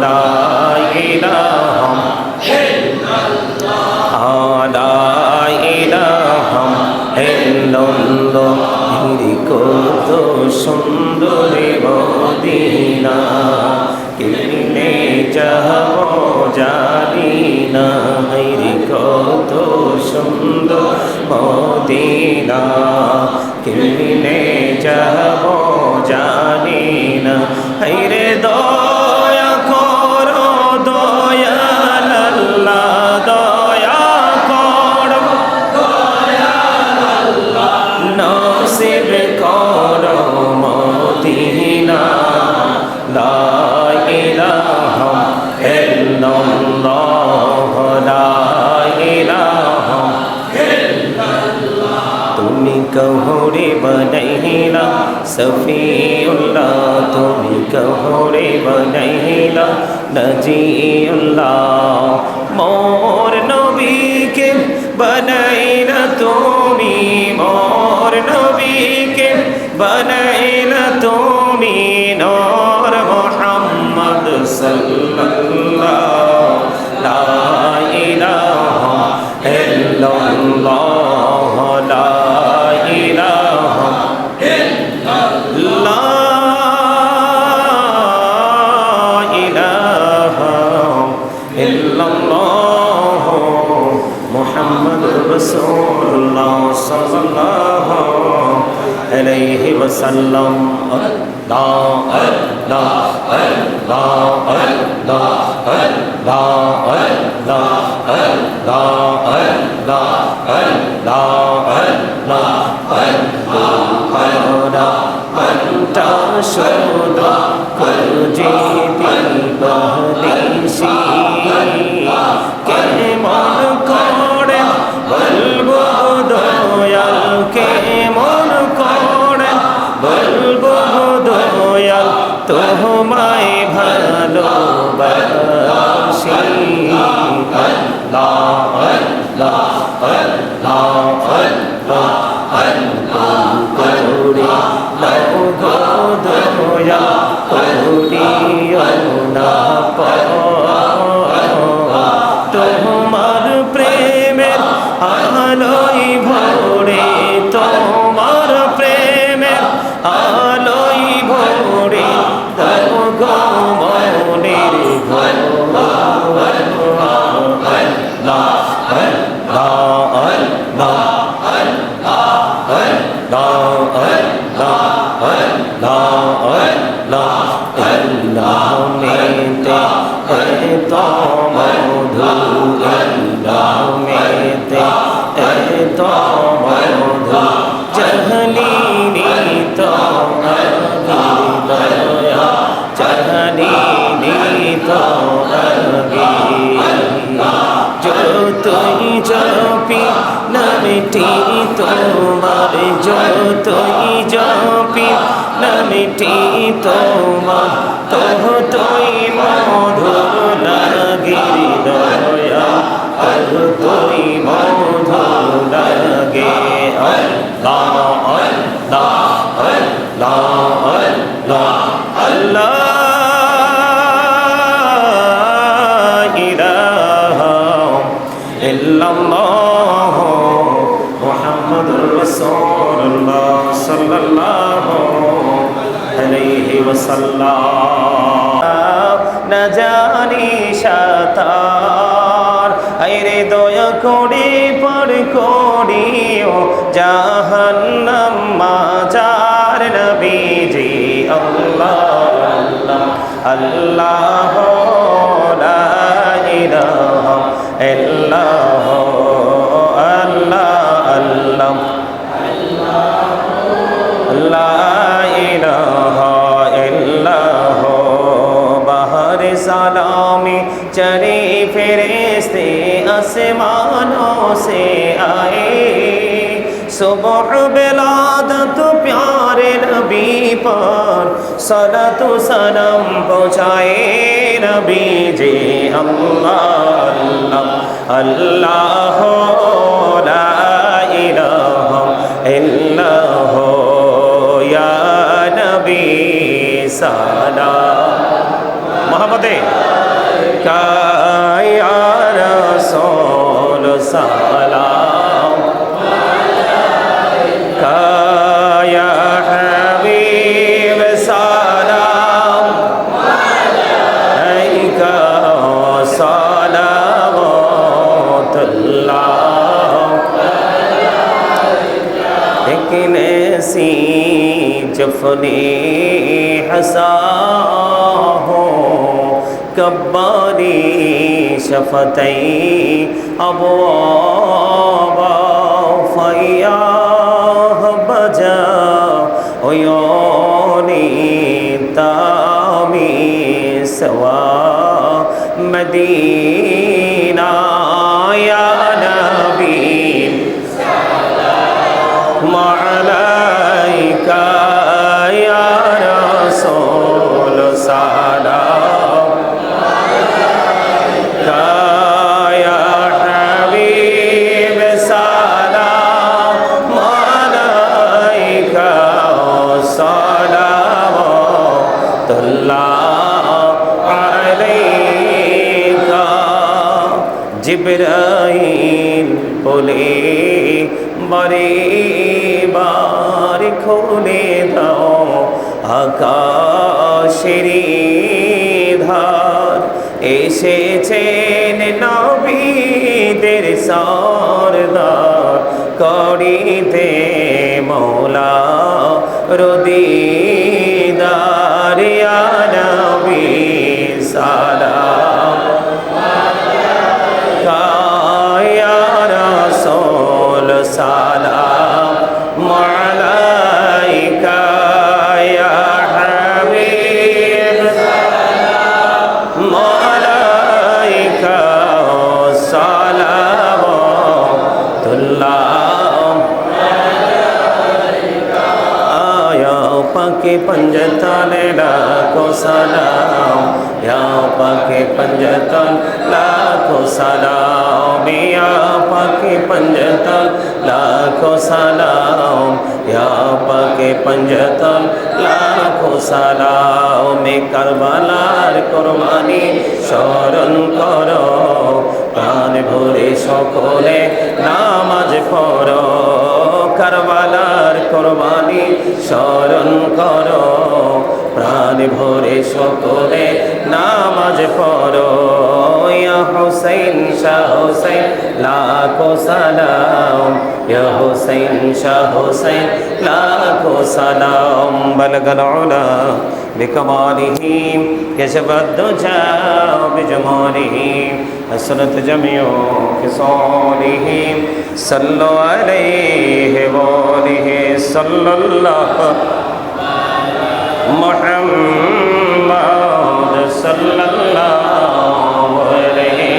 লা ইলাহা ইল্লাল্লাহ লা ইলাহা ইল্লাল্লাহ কত সুন্দর মদিনা কেমনে যাব জানি না কত সুন্দর মদিনা কেমনে যাব জানি না রে দয়া করো দয়াল আল্লাহ দয়া করো দয়াল আল্লাহ নসিব করো মদিনা লা ইলাহা ইল্লাল্লাহ লা ইলাহা ইল্লাল্লাহ তুমি কহরে বনাইলা সফিউল্লাহ তুমি কহরে বনাইলা নজিউল্লাহ মোর নবীকে বনাইলা তুমি মোর নবীকে বনাইলা তুমি নূর মুহাম্মদ সাল্লাল্লাহু লা ইলাহা ইল্লাল্লাহ লা ইলাহা ইল্লাল্লাহ ইলাহা ইল্লাল্লাহ মুহাম্মাদুর রাসূলুল্লাহ সাল্লাল্লাহু আলাইহি ওয়াসাল্লাম আল্লাহ আল্লাহ আল্লাহ আল্লাহ আল্লাহ আল্লাহ আল্লাহ আল্লাহ আল্লাহ আল্লাহ আল্লাহ মনটা সদা করজে দিবানিসি কেমন করে বলবো দয়াল কেমন করে বলবো দয়াল তোমায় ভালোবাসি আল্লাহ আল্লাহ আল্লাহ আল্লাহ আল্লাহ করে লাও গো দয়া করিও না তোমার প্রেমের আলোয় ভরে তোমার প্রেমের আলোয় ভরে দাও গো মনের ঘর যতই জপি নামটি তোমার যতই জপি নামটি তোমার ততই মধুর লাগে দয়া ততই মধুর লাগে আল্লাহ আল্লাহ আল্লাহ আল্লাহ আল্লাহ ইল্লাল্লাহ মুহাম্মাদুর রাসূলুল্লাহ সাল্লাল্লাহু আলাইহি ওয়াসাল্লাম না জানি সাতার আইরে দয়া করে পার করিও জাহান্নাম মাজার নবীজি আল্লাহ আল্লাহ লা ইলাহা ইল্লাল্লাহ আল্লাহ আল্লাহ লা ইলাহা ইল্লাল্লাহ বাহর সালামি चढ़े फरिश्ते आसमानों से आए सुबह बिलादत प्यारे नबी पर सलात सलाम पहुँचाए नबी जी अल्लाह अल्लाह ला इलाहा इल्लल्लाह या नबी सलाम मोहम्मद या रसूल सलाम या हबीब सलाम अलैका सलावतुल्लाह एक ऐसी जफने हसा हो कब्बारी शफतई अबवाबा फयाह बजा ओयोनी तामी सवा मदीना या नबी सलाम अलैका या रसूल सलाम या हबीब सलाम अलैका सलावतुल्लाह अलैका जिब्राइल बोले बारे बार खोले दाओ আকাশেরি ধার এসেছেন নবীদের সরদার করিতে মৌলা রদিদার ইয়া নবী সালাম ইয়া রাসূল সালাম আলাইকা ইয়া হাবিব সালাম আলাইকা সালাওয়াতুল্লাহ আয়া পাকে पंजतन लाखों सलाम या पाके पंजतन लाखों सलाम या पाके पंजतन लाखों सलाम या पाके पंजतन लाखों सलाम में करबलार कुरबानी स्मरण करो प्राण भरे सकले नामाज पढ़ो करबलार कुरबानी स्मरण करो प्राण भरे सकले नामाज पढ़ो या हुसैन शाह हुसैन लाखों सलाम या हुसैन शाह हुसैन लाखों सलाम बलगल उला बिकमालिह कशफ दुजा बिजमालिह हसनत जमियो खिसालिह सल्लु अलैहि व आलिहि सल्लल्लाहु मुहम्मद सल्लल्लाहु अलैहि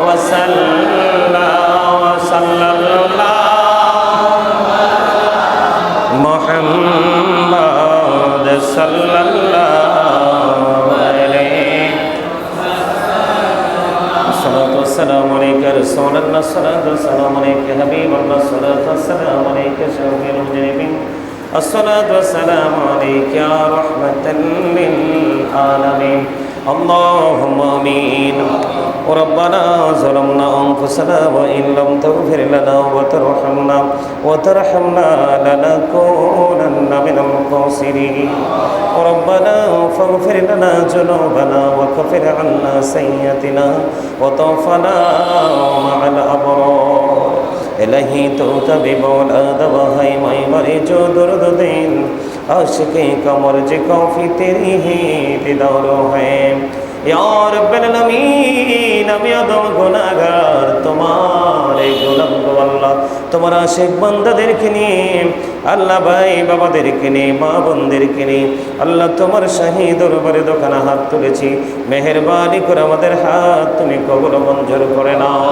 वसल्लम सल्लल्लाहु मुहम्मद सल्लल्लाहु अलैहि अस्सलातु वस्सलामु अलैका रसूलल्लाह अस्सलातु वस्सलामु अलैका हबीबल्लाह अस्सलातु वस्सलामु अलैका शफीउल मुजरिमीन अस्सलातु वस्सलामु अलैका या रहमतल लिल आलमीन اللهم آمين ربنا ظلمنا أنفسنا وإن لم تغفر لنا وترحمنا لنكونن من الخاسرين ربنا فاغفر لنا ذنوبنا وكفر عنا سيئاتنا وتوفنا مع الأبرار إلهي توتبي بولاد وهي ميمري جو درد دين आशिक़े कमर जिको फी तेरी ही दीदारो है या रब्बुल आलमीन আমি আদম গুনাহগার তোমারে গোলাম গো আল্লাহ তোমার আশিক বান্দাদেরকে নিয়ে আল্লাহ ভাই বাবাদেরকে নিয়ে মা বোনদেরকে নিয়ে আল্লাহ তোমার শাহী দরবারে দোকানে হাত তুলেছি মেহেরবানি করে আমাদের হাত তুমি কবুল মঞ্জুর করে নাও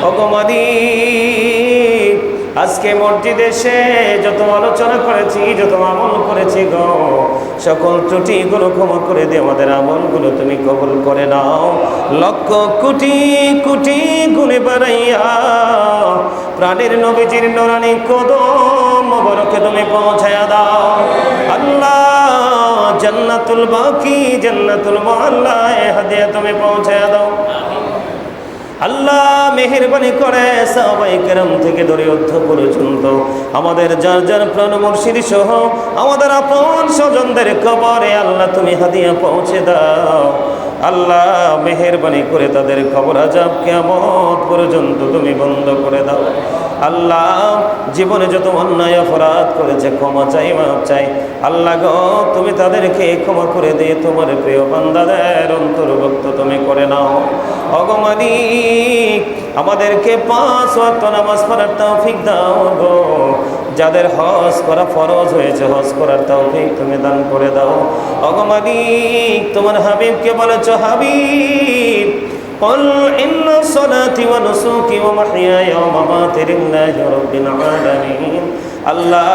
ওগো মালিক আজকে মসজিদে এসে যত আলোচনা করেছি যত আমল করেছি গো সকল ত্রুটিগুলো ক্ষমা করে দিয়ে আমাদের আমলগুলো তুমি কবুল করে নাও লক্ষ কোটি কোটি গুণে বাড়াইয়া প্রাণের নবীজির নূরানি কদম মোবারকে তুমি পৌঁছায়া দাও আল্লাহ জান্নাতুল বাকি, জান্নাতুল মুআল্লায় হাদিয়া তুমি পৌঁছে দাও। আল্লাহ মেহেরবানি করে সাহাবায়ে কেরাম থেকে ধরে অর্থ পর্যন্ত আমাদের যার যার প্রাণ মুর্শিদ সহ আমাদের আপন স্বজনদের কবরে আল্লাহ তুমি হাদিয়া পৌঁছে দাও। আল্লাহ মেহেরবানি করে তাদের কবর আযাব কিয়ামত পর্যন্ত তুমি বন্ধ করে দাও। আল্লাহ জীবনে যত অন্যায় অপরাধ করেছে ক্ষমা চাই, মাফ চাই। আল্লাহ গো তুমি তাদেরকে ক্ষমা করে দিয়ে তোমার প্রিয় বান্দাদের অন্তর্ভুক্ত তুমি করে নাও। ওগো মালিক আমাদেরকে 5 ওয়াক্ত নামাজ পড়ার তৌফিক দাও গো। যাদের হজ করা ফরজ হয়েছে হজ করার তৌফিক তুমি দান করে দাও। ওগো মালিক তোমার হাবিবকে বলেছো, হাবিব قل إن صلاتي ونسكي ومحياي ومماتي لله رب العالمين। আল্লাহ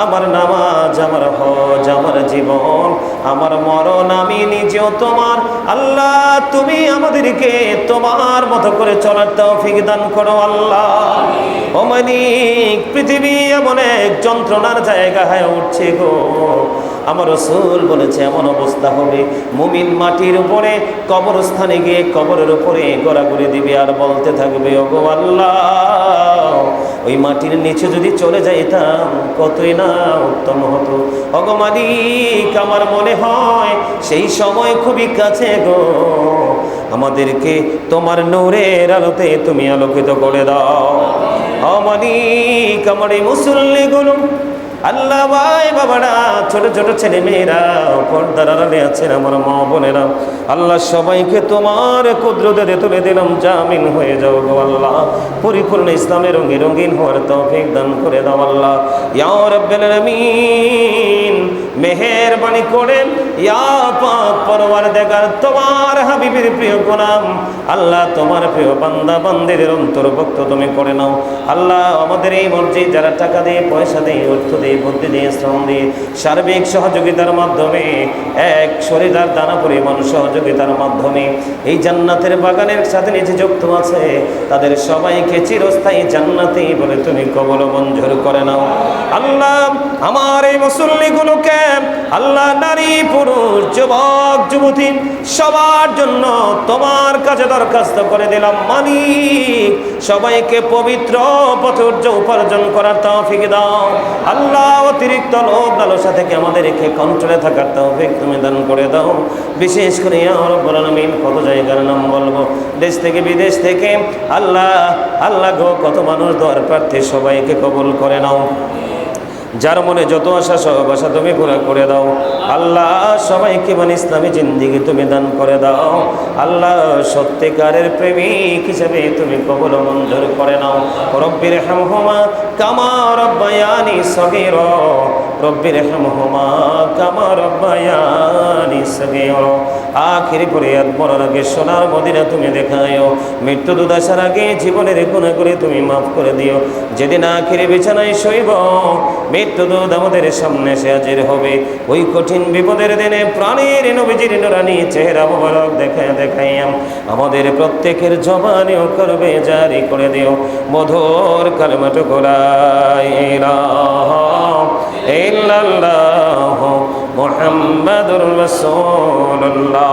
আমার নামাজ, আমার হজ, আমার জীবন, আমার মরণ আমি নিজেও তোমার। আল্লাহ তুমি আমাদেরকে তোমার মতো করে চলার তৌফিক দান করো আল্লাহ। ও মালিক পৃথিবী এমন এক যন্ত্রণার জায়গা হয়ে উঠছে গো। আমার রাসূল বলেছে এমন অবস্থা হবে মুমিন মাটির উপরে কবরস্থানে গিয়ে কবরের উপরে গড়াগড়ি দিবে আর বলতে থাকবে, ওগো আল্লাহ ওই মাটির নিচে যদি চলে যাইতাম কতই না উত্তম হতো। ওগো মালিক আমার মনে হয় সেই সময় খুবই কাছে গো। আমাদেরকে তোমার নূরের আলোতে তুমি আলোকিত করে দাও। ও মালিক আমার এই মুসল্লিগুলো আল্লাহ ভাই বাবারা ছোট ছোট ছেলে মেয়েরা পর্দার আড়ালে আছেন আমার মা বোনেরা, আল্লাহ সবাইকে তোমার কুদরতে তুলে দিলাম, জামিন হয়ে যাও গো আল্লাহ। পরিপূর্ণ ইসলামের রঙে রঙিন হওয়ার তৌফিক দান করে দাও আল্লাহ। ইয়া রাব্বুল আলামিন মেহেরবানি করে ইয়া পাক পরওয়ারদিগার তোমার হাবিবের প্রিয় গোলাম আল্লাহ তোমার প্রিয় বান্দা বান্দিদের অন্তর্ভুক্ত তুমি করে নাও আল্লাহ। আমাদের এই মসজিদ যারা টাকা দিয়ে, পয়সা দিয়ে, অর্থ দিয়ে, বুদ্ধি দিয়ে, শ্রম দিয়ে, সার্বিক সহযোগিতার মাধ্যমে এক শরীরার দানা পরিমাণ সহযোগিতার মাধ্যমে এই জান্নাতের বাগানের সাথে নিজে যুক্ত আছে, তাদের সবাইকে চিরস্থায়ী জান্নাতি বলে তুমি কবুল মঞ্জুর করে নাও আল্লাহ। আমার এই মুসল্লিগুলোকে আল্লাহ নারী পুরুষ যুবক যুবতী সবার জন্য তোমার কাছে দরখাস্ত করে দিলাম মালিক, সবাইকে পবিত্র পথে উপার্জন করার তৌফিক দাও আল্লাহ। অতিরিক্ত লোভ লালসা থেকে আমাদেরকে কন্ট্রোলে থাকার তৌফিক তুমি দান করে দাও। বিশেষ করে ইয়া রাব্বুল আলামিন কত জায়গার নাম বলবো, দেশ থেকে বিদেশ থেকে আল্লাহ আল্লাহ গো কত মানুষ দোয়ার প্রার্থী, সবাইকে কবুল করে নাও। যার মনে যত আশা সব আশা তুমি পুরা করে দাও আল্লাহ। সবাইকে মানে ইসলামী জিন্দেগি তুমি দান করে দাও আল্লাহ। সত্যিকারের প্রেমিক হিসেবে তুমি কবুল মঞ্জুর করে নাও। রব্বির হামহুমা কামা রব্বায়ানি সগীরা, রব্বির হামহুমা কামা রব্বায়ানি সগীরা। আখিরি ফরিয়াদ মরার আগে সোনার মদিনা তুমি দেখায়ও, মৃত্যু দুদাসার আগে জীবনের গুনাহগুলি তুমি মাফ করে দিও। যেদিন আখিরি বিছানায় শোইব, মৃত্যু দুধ আমাদের সামনে এসে হাজির হবে, ওই কঠিন বিপদের দিনে প্রাণের নবীজির নুরানি চেহারা মোবারক দেখাইয়াম আমাদের প্রত্যেকের জবানেও করবে জারি করে দিও মধুর কালেমাটুকু লা ইলাহা ইল্লাল্লাহু মুহাম্মাদুর রাসূলুল্লাহ।